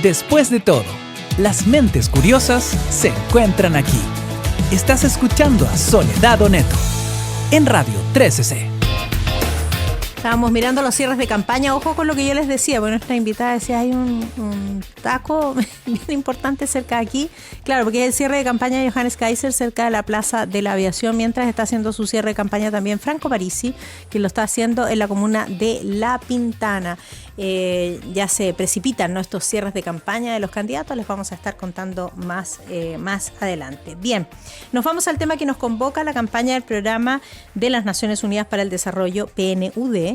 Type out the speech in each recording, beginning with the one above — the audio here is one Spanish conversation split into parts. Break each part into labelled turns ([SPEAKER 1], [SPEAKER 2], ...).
[SPEAKER 1] Después de todo, las mentes curiosas se encuentran aquí. Estás escuchando a Soledad Oneto en Radio 13C.
[SPEAKER 2] Estábamos mirando los cierres de campaña. Ojo con lo que yo les decía. Bueno, nuestra invitada decía, hay un taco bien importante cerca de aquí. Claro, porque es el cierre de campaña de Johannes Kaiser cerca de la Plaza de la Aviación, mientras está haciendo su cierre de campaña también Franco Parisi, que lo está haciendo en la comuna de La Pintana. Ya se precipitan, ¿no?, estos cierres de campaña de los candidatos. Les vamos a estar contando más adelante. Bien, nos vamos al tema que nos convoca, la campaña del Programa de las Naciones Unidas para el Desarrollo, PNUD,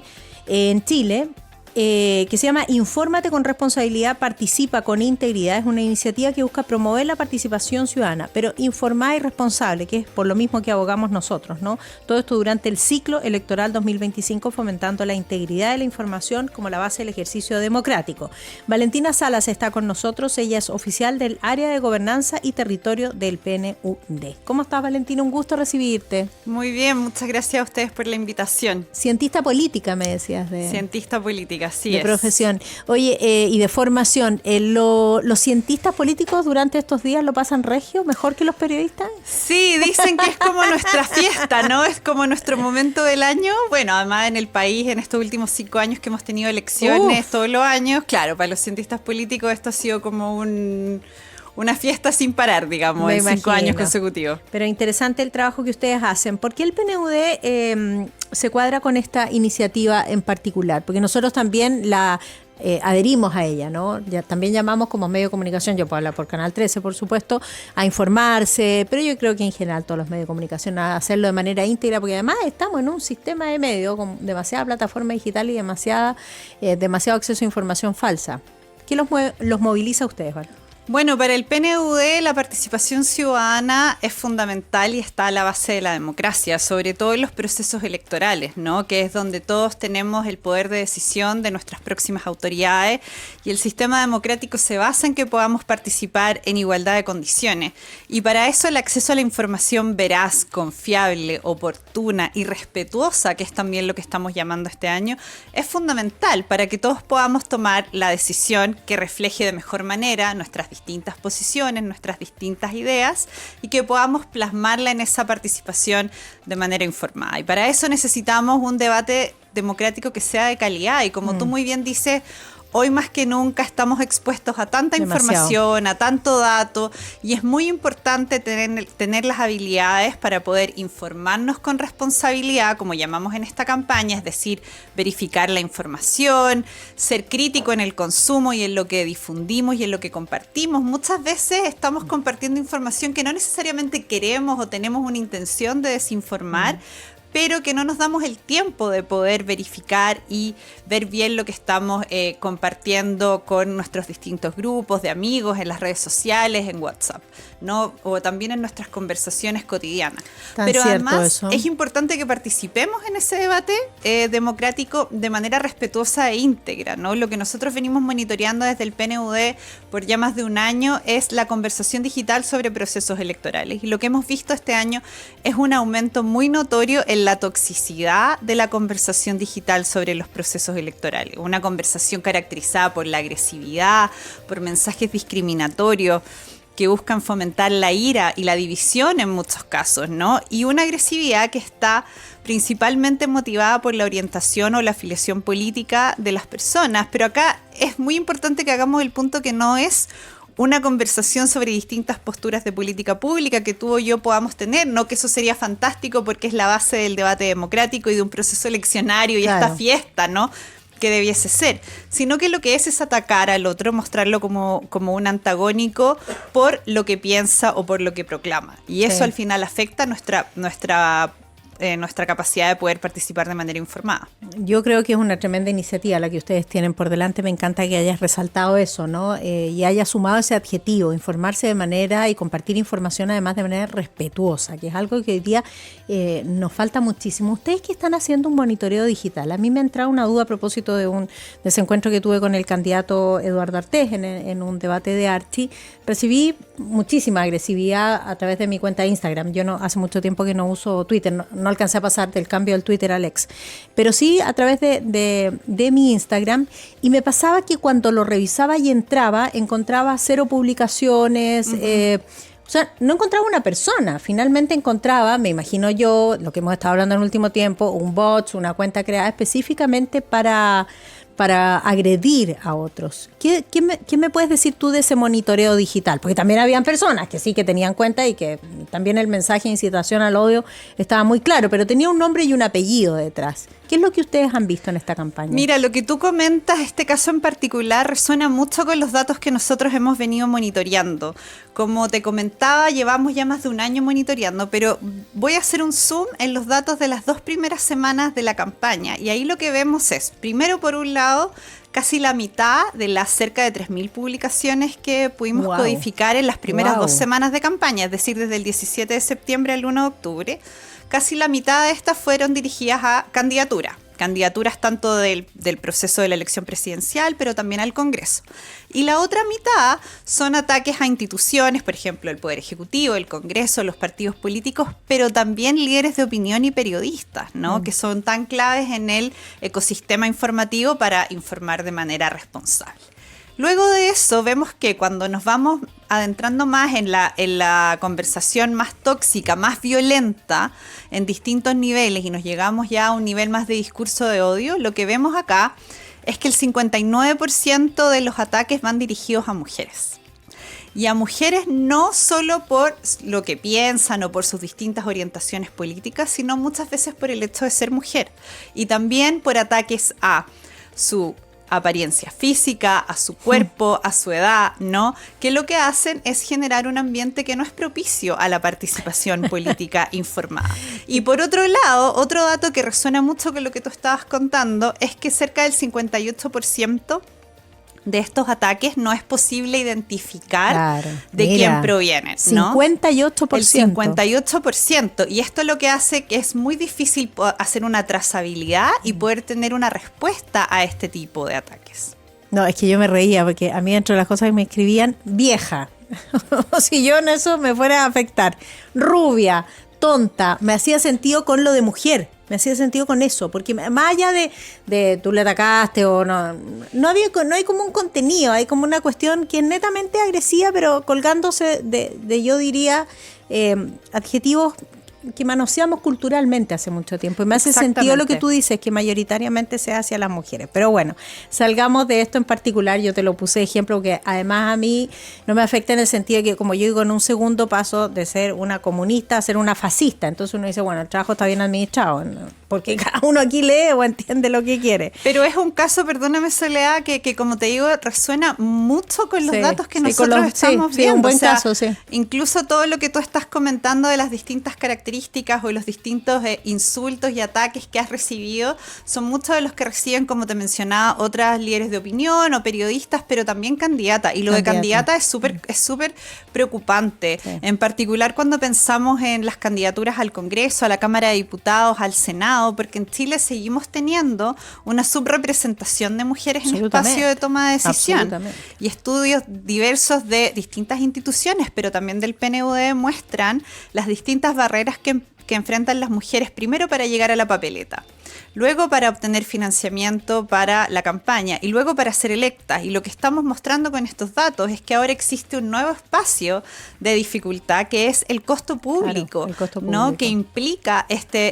[SPEAKER 2] en Chile, que se llama Infórmate con responsabilidad, participa con integridad. Es una iniciativa que busca promover la participación ciudadana, pero informada y responsable, que es por lo mismo que abogamos nosotros, ¿no? Todo esto durante el ciclo electoral 2025, fomentando la integridad de la información como la base del ejercicio democrático. Valentina Salas está con nosotros. Ella es oficial del área de gobernanza y territorio del PNUD. ¿Cómo estás, Valentina? Un gusto recibirte.
[SPEAKER 3] Muy bien, muchas gracias a ustedes por la invitación.
[SPEAKER 2] Cientista política, me decías.
[SPEAKER 3] Cientista política. Así
[SPEAKER 2] de
[SPEAKER 3] es.
[SPEAKER 2] Profesión. Oye, y de formación, ¿los cientistas políticos durante estos días lo pasan regio, mejor que los periodistas?
[SPEAKER 3] Sí, dicen que es como nuestra fiesta, ¿no? Es como nuestro momento del año. Bueno, además en el país, en estos últimos 5 años que hemos tenido elecciones todos los años, claro, para los cientistas políticos esto ha sido como una fiesta sin parar, digamos, en 5 años consecutivos.
[SPEAKER 2] Pero interesante el trabajo que ustedes hacen. ¿Por qué el PNUD se cuadra con esta iniciativa en particular? Porque nosotros también la adherimos a ella, ¿no? Ya también llamamos como medio de comunicación, yo puedo hablar por Canal 13, por supuesto, a informarse, pero yo creo que en general todos los medios de comunicación a hacerlo de manera íntegra, porque además estamos en un sistema de medios con demasiada plataforma digital y demasiado acceso a información falsa. ¿Qué los moviliza a ustedes, Val?
[SPEAKER 3] Bueno, para el PNUD la participación ciudadana es fundamental y está a la base de la democracia, sobre todo en los procesos electorales, ¿no?, que es donde todos tenemos el poder de decisión de nuestras próximas autoridades, y el sistema democrático se basa en que podamos participar en igualdad de condiciones. Y para eso el acceso a la información veraz, confiable, oportuna y respetuosa, que es también lo que estamos llamando este año, es fundamental para que todos podamos tomar la decisión que refleje de mejor manera nuestras distintas posiciones, nuestras distintas ideas, y que podamos plasmarla en esa participación de manera informada. Y para eso necesitamos un debate democrático que sea de calidad, y como tú muy bien dices, hoy más que nunca estamos expuestos a tanta información, a tanto dato, y es muy importante tener las habilidades para poder informarnos con responsabilidad, como llamamos en esta campaña, es decir, verificar la información, ser crítico en el consumo y en lo que difundimos y en lo que compartimos. Muchas veces estamos compartiendo información que no necesariamente queremos o tenemos una intención de desinformar, pero que no nos damos el tiempo de poder verificar y ver bien lo que estamos compartiendo con nuestros distintos grupos de amigos, en las redes sociales, en WhatsApp, ¿no?, o también en nuestras conversaciones cotidianas. Pero además eso. Es importante que participemos en ese debate democrático de manera respetuosa e íntegra, ¿no? Lo que nosotros venimos monitoreando desde el PNUD por ya más de un año es la conversación digital sobre procesos electorales, y lo que hemos visto este año es un aumento muy notorio en la toxicidad de la conversación digital sobre los procesos electorales. Una conversación caracterizada por la agresividad, por mensajes discriminatorios que buscan fomentar la ira y la división en muchos casos, ¿no? Y una agresividad que está principalmente motivada por la orientación o la afiliación política de las personas. Pero acá es muy importante que hagamos el punto que no es una conversación sobre distintas posturas de política pública que tú o yo podamos tener, no que eso sería fantástico porque es la base del debate democrático y de un proceso eleccionario y esta fiesta, ¿no?, que debiese ser, sino que lo que es atacar al otro, mostrarlo como un antagónico por lo que piensa o por lo que proclama. Y eso al final afecta nuestra capacidad de poder participar de manera informada.
[SPEAKER 2] Yo creo que es una tremenda iniciativa la que ustedes tienen por delante. Me encanta que hayas resaltado eso, ¿no? Y hayas sumado ese adjetivo, informarse de manera y compartir información además de manera respetuosa, que es algo que hoy día nos falta muchísimo. Ustedes que están haciendo un monitoreo digital, a mí me ha entrado una duda a propósito de ese encuentro que tuve con el candidato Eduardo Artés en un debate de Archi. Recibí muchísima agresividad a través de mi cuenta de Instagram. Yo hace mucho tiempo que no uso Twitter, no no alcancé a pasar del cambio del Twitter al X, pero sí a través de mi Instagram, y me pasaba que cuando lo revisaba y encontraba 0 publicaciones, o sea, no encontraba una persona, finalmente encontraba, me imagino yo, lo que hemos estado hablando en el último tiempo, un bot, una cuenta creada específicamente para agredir a otros. ¿Qué me puedes decir tú de ese monitoreo digital? Porque también habían personas que sí que tenían cuenta y que también el mensaje de incitación al odio estaba muy claro, pero tenía un nombre y un apellido detrás. ¿Qué es lo que ustedes han visto en esta campaña?
[SPEAKER 3] Mira, lo que tú comentas, este caso en particular, resuena mucho con los datos que nosotros hemos venido monitoreando. Como te comentaba, llevamos ya más de un año monitoreando, pero voy a hacer un zoom en los datos de las 2 primeras semanas de la campaña. Y ahí lo que vemos es, primero, por un lado, casi la mitad de las cerca de 3.000 publicaciones que pudimos codificar en las primeras 2 semanas de campaña, es decir, desde el 17 de septiembre al 1 de octubre. Casi la mitad de estas fueron dirigidas a candidaturas tanto del proceso de la elección presidencial, pero también al Congreso. Y la otra mitad son ataques a instituciones, por ejemplo, el Poder Ejecutivo, el Congreso, los partidos políticos, pero también líderes de opinión y periodistas, ¿no? Que son tan claves en el ecosistema informativo para informar de manera responsable. Luego de eso vemos que cuando nos vamos adentrando más en la conversación más tóxica, más violenta, en distintos niveles, y nos llegamos ya a un nivel más de discurso de odio, lo que vemos acá es que el 59% de los ataques van dirigidos a mujeres. Y a mujeres no solo por lo que piensan o por sus distintas orientaciones políticas, sino muchas veces por el hecho de ser mujer. Y también por ataques a su apariencia física, a su cuerpo, a su edad, ¿no? Que lo que hacen es generar un ambiente que no es propicio a la participación política informada. Y por otro lado, otro dato que resuena mucho con lo que tú estabas contando es que cerca del 58% de estos ataques no es posible identificar de quién provienen, ¿no?
[SPEAKER 2] 58%.
[SPEAKER 3] El 58%. Y esto lo que hace que es muy difícil hacer una trazabilidad y poder tener una respuesta a este tipo de ataques.
[SPEAKER 2] No, es que yo me reía porque a mí dentro de las cosas que me escribían, vieja, si yo en eso me fuera a afectar, rubia, tonta, me hacía sentido con lo de mujer. Me hacía sentido con eso, porque más allá de tú le atacaste o no hay como un contenido, hay como una cuestión que es netamente agresiva, pero colgándose de yo diría, adjetivos que manoseamos culturalmente hace mucho tiempo. Y me hace sentido lo que tú dices, que mayoritariamente se hace a las mujeres. Pero bueno, salgamos de esto en particular. Yo te lo puse de ejemplo, que además a mí no me afecta en el sentido de que, como yo digo, en un segundo paso de ser una comunista a ser una fascista. Entonces uno dice, bueno, el trabajo está bien administrado, ¿no? Porque cada uno aquí lee o entiende lo que quiere.
[SPEAKER 3] Pero es un caso, perdóname Soledad, que como te digo, resuena mucho con los datos que nosotros estamos viendo.
[SPEAKER 2] Sí, un buen caso, sí.
[SPEAKER 3] Incluso todo lo que tú estás comentando de las distintas características o los distintos insultos y ataques que has recibido, son muchos de los que reciben, como te mencionaba, otras líderes de opinión o periodistas, pero también candidatas. Y lo de candidata es súper preocupante. Sí. En particular cuando pensamos en las candidaturas al Congreso, a la Cámara de Diputados, al Senado, porque en Chile seguimos teniendo una subrepresentación de mujeres en espacio de toma de decisión. Y estudios diversos de distintas instituciones, pero también del PNUD, muestran las distintas barreras que enfrentan las mujeres, primero para llegar a la papeleta, luego para obtener financiamiento para la campaña y luego para ser electas. Y lo que estamos mostrando con estos datos es que ahora existe un nuevo espacio de dificultad, que es el costo público,
[SPEAKER 2] claro, el costo público,
[SPEAKER 3] ¿no? Que implica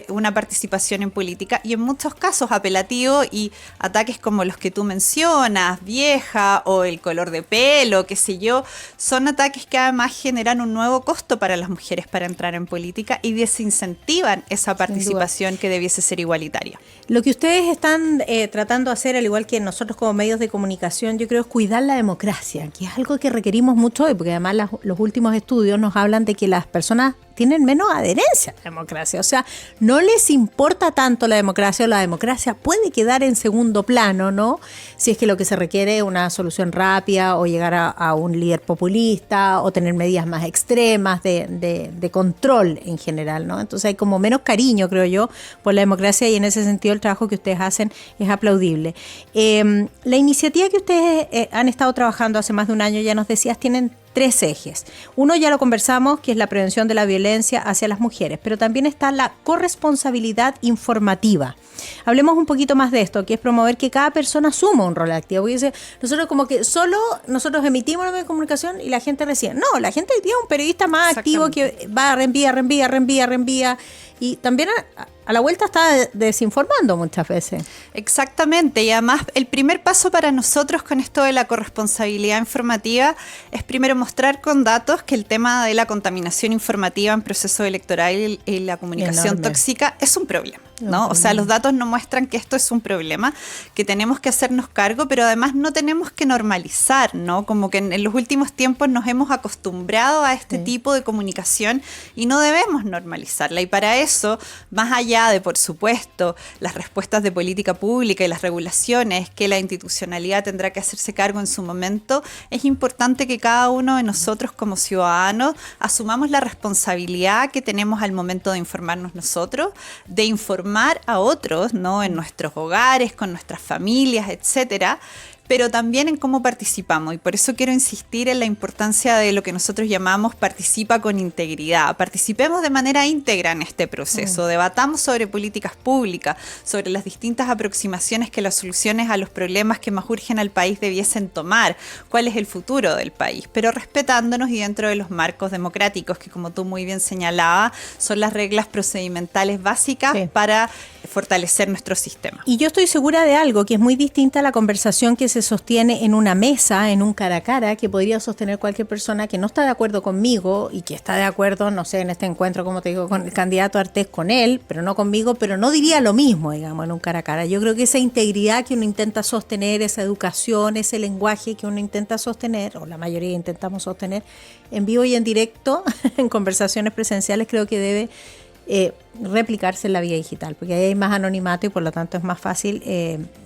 [SPEAKER 3] una participación en política y en muchos casos apelativo, y ataques como los que tú mencionas, vieja o el color de pelo, qué sé yo, son ataques que además generan un nuevo costo para las mujeres para entrar en política y desincentivan esa participación que debiese ser igualitaria.
[SPEAKER 2] Lo que ustedes están tratando de hacer, al igual que nosotros como medios de comunicación, yo creo, es cuidar la democracia, que es algo que requerimos mucho hoy, porque además los últimos estudios nos hablan de que las personas tienen menos adherencia a la democracia. O sea, no les importa tanto la democracia, o la democracia puede quedar en segundo plano, ¿no? Si es que lo que se requiere es una solución rápida, o llegar a un líder populista, o tener medidas más extremas de control en general, ¿no? Entonces hay como menos cariño, creo yo, por la democracia, y en ese sentido el trabajo que ustedes hacen es aplaudible. La iniciativa que ustedes han estado trabajando hace más de un año, ya nos decías, tienen 3 ejes. Uno ya lo conversamos, que es la prevención de la violencia hacia las mujeres, pero también está la corresponsabilidad informativa. Hablemos un poquito más de esto, que es promover que cada persona asuma un rol activo. Porque dice, nosotros como que solo nosotros emitimos la comunicación y la gente recibe. No, la gente hoy día es un periodista más activo que va, reenvía. Y también a la vuelta está desinformando muchas veces.
[SPEAKER 3] Exactamente, y además el primer paso para nosotros con esto de la corresponsabilidad informativa es primero mostrar con datos que el tema de la contaminación informativa en proceso electoral y la comunicación tóxica es un problema, ¿no? O sea, los datos nos muestran que esto es un problema, que tenemos que hacernos cargo, pero además no tenemos que normalizar, ¿no? Como que en los últimos tiempos nos hemos acostumbrado a este tipo de comunicación y no debemos normalizarla. Y para eso, más allá de, por supuesto, las respuestas de política pública y las regulaciones que la institucionalidad tendrá que hacerse cargo en su momento, es importante que cada uno de nosotros como ciudadanos asumamos la responsabilidad que tenemos al momento de informarnos nosotros, de informar a otros, ¿no? En nuestros hogares, con nuestras familias, etcétera, pero también en cómo participamos. Y por eso quiero insistir en la importancia de lo que nosotros llamamos participa con integridad. Participemos de manera íntegra en este proceso, debatamos sobre políticas públicas, sobre las distintas aproximaciones que las soluciones a los problemas que más urgen al país debiesen tomar, cuál es el futuro del país, pero respetándonos y dentro de los marcos democráticos que, como tú muy bien señalabas, son las reglas procedimentales básicas para fortalecer nuestro sistema.
[SPEAKER 2] Y yo estoy segura de algo, que es muy distinta a la conversación que se sostiene en una mesa, en un cara a cara, que podría sostener cualquier persona que no está de acuerdo conmigo y que está de acuerdo, no sé, en este encuentro, como te digo, con el candidato Artés, con él, pero no conmigo, pero no diría lo mismo, digamos, en un cara a cara. Yo creo que esa integridad que uno intenta sostener, esa educación, ese lenguaje que uno intenta sostener, o la mayoría intentamos sostener, en vivo y en directo, en conversaciones presenciales, creo que debe replicarse en la vía digital, porque ahí hay más anonimato y por lo tanto es más fácil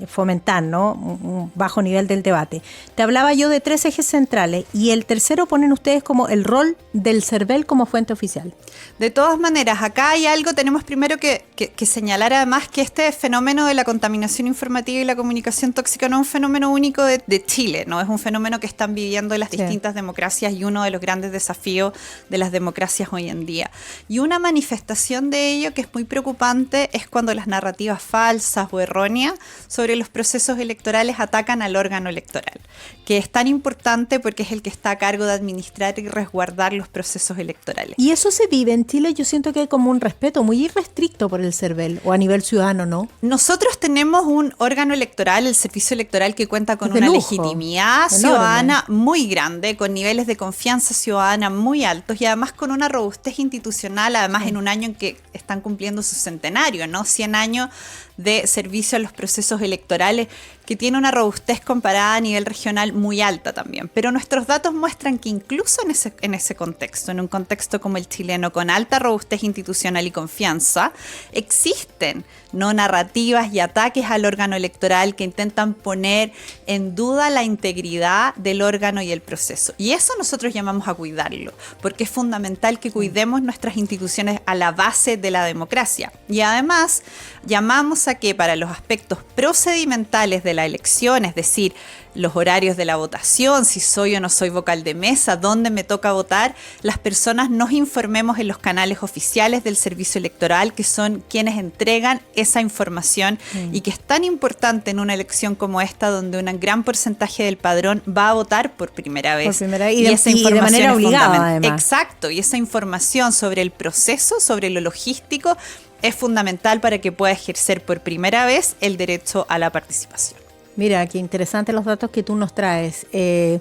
[SPEAKER 2] fomentar, ¿no? Un bajo nivel del debate. Te hablaba yo de 3 ejes centrales y el tercero ponen ustedes como el rol del CERVEL como fuente oficial.
[SPEAKER 3] De todas maneras, acá hay algo, tenemos primero que señalar además que este fenómeno de la contaminación informativa y la comunicación tóxica no es un fenómeno único de Chile, ¿no? Es un fenómeno que están viviendo las distintas democracias y uno de los grandes desafíos de las democracias hoy en día. Y una manifestación de ello que es muy preocupante es cuando las narrativas falsas o erróneas sobre los procesos electorales atacan al órgano electoral, que es tan importante porque es el que está a cargo de administrar y resguardar los procesos electorales.
[SPEAKER 2] Y eso se vive en Chile, yo siento que hay como un respeto muy irrestricto por el CERVEL, o a nivel ciudadano, ¿no?
[SPEAKER 3] Nosotros tenemos un órgano electoral, el Servicio Electoral, que cuenta con una legitimidad ciudadana muy grande, con niveles de confianza ciudadana muy altos y además con una robustez institucional, además en un año en que están cumpliendo su centenario, ¿no? 100 años de servicio a los procesos electorales, que tiene una robustez comparada a nivel regional muy alta también. Pero nuestros datos muestran que incluso en ese contexto, en un contexto como el chileno, con alta robustez institucional y confianza, existen no narrativas y ataques al órgano electoral que intentan poner en duda la integridad del órgano y el proceso. Y eso nosotros llamamos a cuidarlo, porque es fundamental que cuidemos nuestras instituciones a la base de la democracia. Y además llamamos a que para los aspectos procedimentales de la elección, es decir, los horarios de la votación, si soy o no soy vocal de mesa, dónde me toca votar, las personas nos informemos en los canales oficiales del servicio electoral, que son quienes entregan esa información y que es tan importante en una elección como esta, donde un gran porcentaje del padrón va a votar por primera vez.
[SPEAKER 2] Y esa información de manera obligada, además.
[SPEAKER 3] Exacto, y esa información sobre el proceso, sobre lo logístico, es fundamental para que pueda ejercer por primera vez el derecho a la participación.
[SPEAKER 2] Mira, qué interesantes los datos que tú nos traes. Qué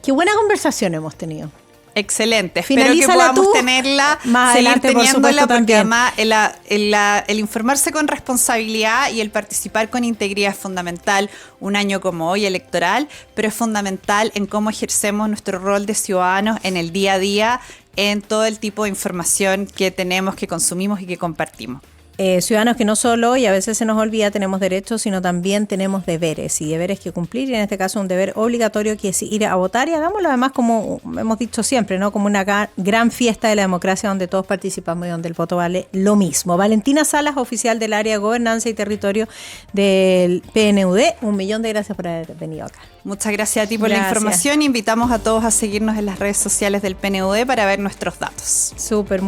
[SPEAKER 2] buena conversación hemos tenido.
[SPEAKER 3] Excelente, espero que podamos tenerla,
[SPEAKER 2] más
[SPEAKER 3] seguir
[SPEAKER 2] adelante,
[SPEAKER 3] teniéndola, porque
[SPEAKER 2] también.
[SPEAKER 3] además el informarse con responsabilidad y el participar con integridad es fundamental un año como hoy electoral, pero es fundamental en cómo ejercemos nuestro rol de ciudadanos en el día a día, en todo el tipo de información que tenemos, que consumimos y que compartimos.
[SPEAKER 2] ciudadanos que no solo, y a veces se nos olvida, tenemos derechos, sino también tenemos deberes, y deberes que cumplir, y en este caso un deber obligatorio que es ir a votar, y hagámoslo además, como hemos dicho siempre, ¿no? Como una gran fiesta de la democracia donde todos participamos y donde el voto vale lo mismo. Valentina Salas, oficial del área de Gobernanza y Territorio del PNUD, 1.000.000 de gracias por haber venido acá.
[SPEAKER 3] Muchas gracias a ti por la información. Invitamos a todos a seguirnos en las redes sociales del PNUD para ver nuestros datos.
[SPEAKER 2] Súper.